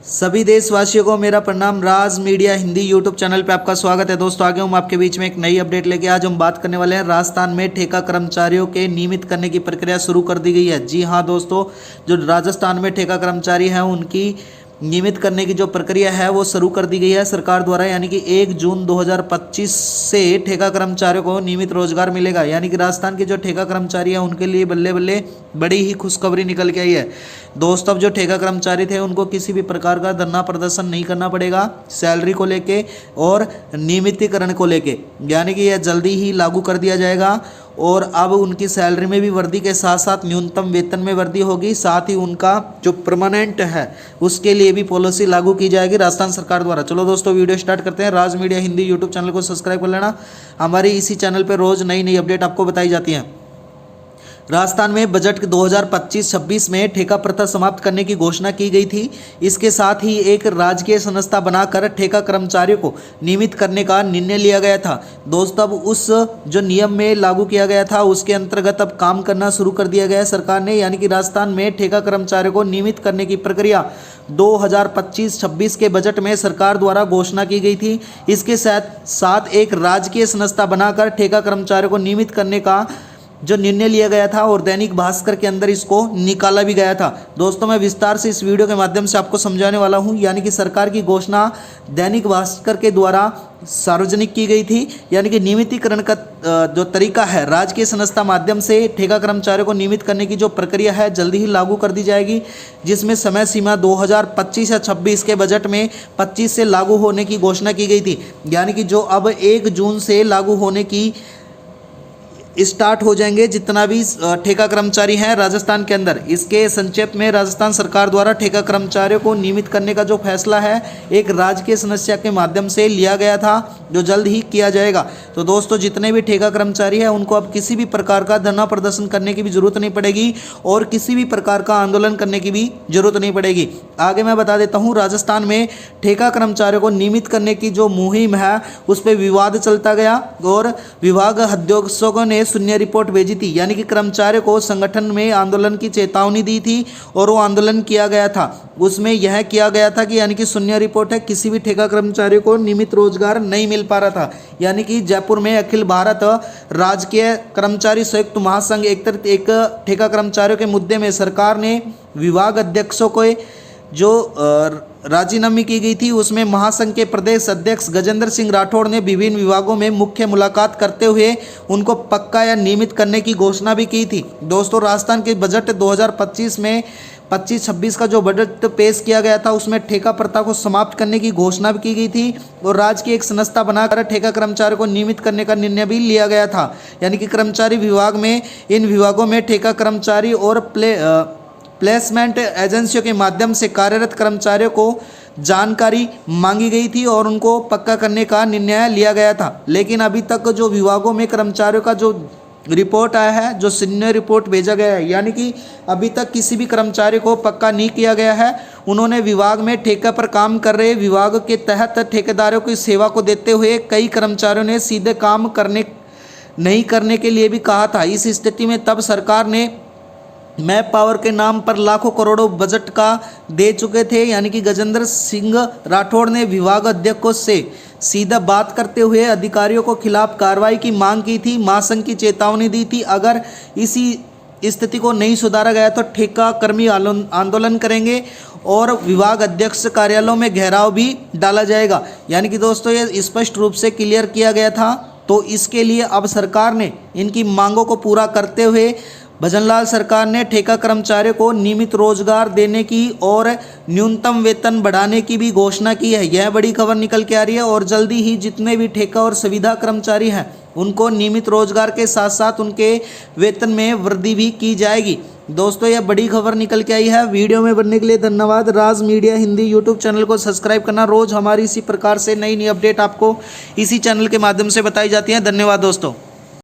सभी देशवासियों को मेरा प्रणाम। राज मीडिया हिंदी यूट्यूब चैनल पे आपका स्वागत है। दोस्तों आगे हम आपके बीच में एक नई अपडेट लेके आज हम बात करने वाले हैं। राजस्थान में ठेका कर्मचारियों के नियमित करने की प्रक्रिया शुरू कर दी गई है। जी हाँ दोस्तों, जो राजस्थान में ठेका कर्मचारी हैं उनकी नियमित करने की जो प्रक्रिया है वो शुरू कर दी गई है सरकार द्वारा। यानी कि 1 जून 2025 से ठेका कर्मचारियों को नियमित रोजगार मिलेगा। यानी कि राजस्थान के जो ठेका कर्मचारी हैं उनके लिए बल्ले बल्ले बड़ी ही खुशखबरी निकल के आई है। दोस्तों अब जो ठेका कर्मचारी थे उनको किसी भी प्रकार का धरना प्रदर्शन नहीं करना पड़ेगा सैलरी को लेके और नियमितीकरण को लेके। यानी कि यह जल्दी ही लागू कर दिया जाएगा और अब उनकी सैलरी में भी वृद्धि के साथ साथ न्यूनतम वेतन में वृद्धि होगी। साथ ही उनका जो परमानेंट है उसके लिए भी पॉलिसी लागू की जाएगी राजस्थान सरकार द्वारा। चलो दोस्तों वीडियो स्टार्ट करते हैं। राज मीडिया हिंदी यूट्यूब चैनल को सब्सक्राइब कर लेना। हमारी इसी चैनल पर रोज नई नई अपडेट आपको बताई जाती हैं। राजस्थान में बजट 2025-26 में ठेका प्रथा समाप्त करने की घोषणा की गई थी। इसके साथ ही एक राजकीय संस्था बनाकर ठेका कर्मचारियों को नियमित करने का निर्णय लिया गया था। दोस्तों अब उस जो नियम में लागू किया गया था उसके अंतर्गत अब काम करना शुरू कर दिया गया है सरकार ने। यानी कि राजस्थान में ठेका कर्मचारियों को नियमित करने की प्रक्रिया 2025-26 के बजट में सरकार द्वारा घोषणा की गई थी। इसके साथ एक राजकीय संस्था बनाकर ठेका कर्मचारियों को नियमित करने का जो निर्णय लिया गया था और दैनिक भास्कर के अंदर इसको निकाला भी गया था। दोस्तों मैं विस्तार से इस वीडियो के माध्यम से आपको समझाने वाला हूं। यानी कि सरकार की घोषणा दैनिक भास्कर के द्वारा सार्वजनिक की गई थी। यानी कि नियमितीकरण का जो तरीका है राजकीय संस्था माध्यम से ठेका कर्मचारियों को नियमित करने की जो प्रक्रिया है जल्दी ही लागू कर दी जाएगी, जिसमें समय सीमा 2025 या 26 के बजट में 25 से लागू होने की घोषणा की गई थी। यानी कि जो अब 1 जून से लागू होने की स्टार्ट हो जाएंगे जितना भी ठेका कर्मचारी हैं राजस्थान के अंदर। इसके संक्षेप में राजस्थान सरकार द्वारा ठेका कर्मचारियों को नियमित करने का जो फैसला है एक राजकीय समस्या के माध्यम से लिया गया था जो जल्द ही किया जाएगा। तो दोस्तों जितने भी ठेका कर्मचारी हैं उनको अब किसी भी प्रकार का धरना प्रदर्शन करने की भी जरूरत नहीं पड़ेगी और किसी भी प्रकार का आंदोलन करने की भी जरूरत नहीं पड़ेगी। आगे मैं बता देता हूँ, राजस्थान में ठेका कर्मचारियों को नियमित करने की जो मुहिम है उस पर विवाद चलता गया और विभाग अध्यक्षों ने शून्य रिपोर्ट भेजी थी। यानी कि कर्मचारियों को संगठन में आंदोलन की चेतावनी दी थी और वो आंदोलन किया गया था। उसमें यह किया गया था कि यानी कि शून्य रिपोर्ट है, किसी भी ठेका कर्मचारियों को नियमित रोजगार नहीं मिल पा रहा था। यानी कि जयपुर में अखिल भारत राजकीय कर्मचारी संयुक्त महासंघ एक ठेका कर्मचारियों के मुद्दे में सरकार ने विभाग अध्यक्षों को जो राजीनामे की गई थी उसमें महासंघ के प्रदेश अध्यक्ष गजेंद्र सिंह राठौड़ ने विभिन्न विभागों में मुख्य मुलाकात करते हुए उनको पक्का या नियमित करने की घोषणा भी की थी। दोस्तों राजस्थान के बजट 2025 में 25-26 का जो बजट पेश किया गया था उसमें ठेका प्रथा को समाप्त करने की घोषणा भी की गई थी और राज्य की एक संस्था बनाकर ठेका कर्मचारियों को नियमित करने का निर्णय भी लिया गया था। यानी कि कर्मचारी विभाग में इन विभागों में ठेका कर्मचारी और प्लेसमेंट एजेंसियों के माध्यम से कार्यरत कर्मचारियों को जानकारी मांगी गई थी और उनको पक्का करने का निर्णय लिया गया था। लेकिन अभी तक जो विभागों में कर्मचारियों का जो रिपोर्ट आया है, जो सीनियर रिपोर्ट भेजा गया है, यानी कि अभी तक किसी भी कर्मचारी को पक्का नहीं किया गया है। उन्होंने विभाग में ठेका पर काम कर रहे विभाग के तहत ठेकेदारों की सेवा को देते हुए कई कर्मचारियों ने सीधे काम नहीं करने के लिए भी कहा था। इस स्थिति में तब सरकार ने मैप पावर के नाम पर लाखों करोड़ों बजट का दे चुके थे। यानी कि गजेंद्र सिंह राठौड़ ने विभाग अध्यक्षों से सीधा बात करते हुए अधिकारियों को खिलाफ कार्रवाई की मांग की थी। महासंघ की चेतावनी दी थी, अगर इसी स्थिति को नहीं सुधारा गया तो ठेका कर्मी आंदोलन करेंगे और विभाग अध्यक्ष कार्यालयों में घेराव भी डाला जाएगा। यानी कि दोस्तों ये स्पष्ट रूप से क्लियर किया गया था। तो इसके लिए अब सरकार ने इनकी मांगों को पूरा करते हुए भजनलाल सरकार ने ठेका कर्मचारियों को नियमित रोजगार देने की और न्यूनतम वेतन बढ़ाने की भी घोषणा की है। यह बड़ी खबर निकल के आ रही है और जल्दी ही जितने भी ठेका और सुविधा कर्मचारी हैं उनको नियमित रोजगार के साथ साथ उनके वेतन में वृद्धि भी की जाएगी। दोस्तों यह बड़ी खबर निकल के आई है। वीडियो में बनने के लिए धन्यवाद। राज मीडिया हिंदी यूट्यूब चैनल को सब्सक्राइब करना। रोज हमारी इसी प्रकार से नई नई अपडेट आपको इसी चैनल के माध्यम से बताई जाती है। धन्यवाद दोस्तों।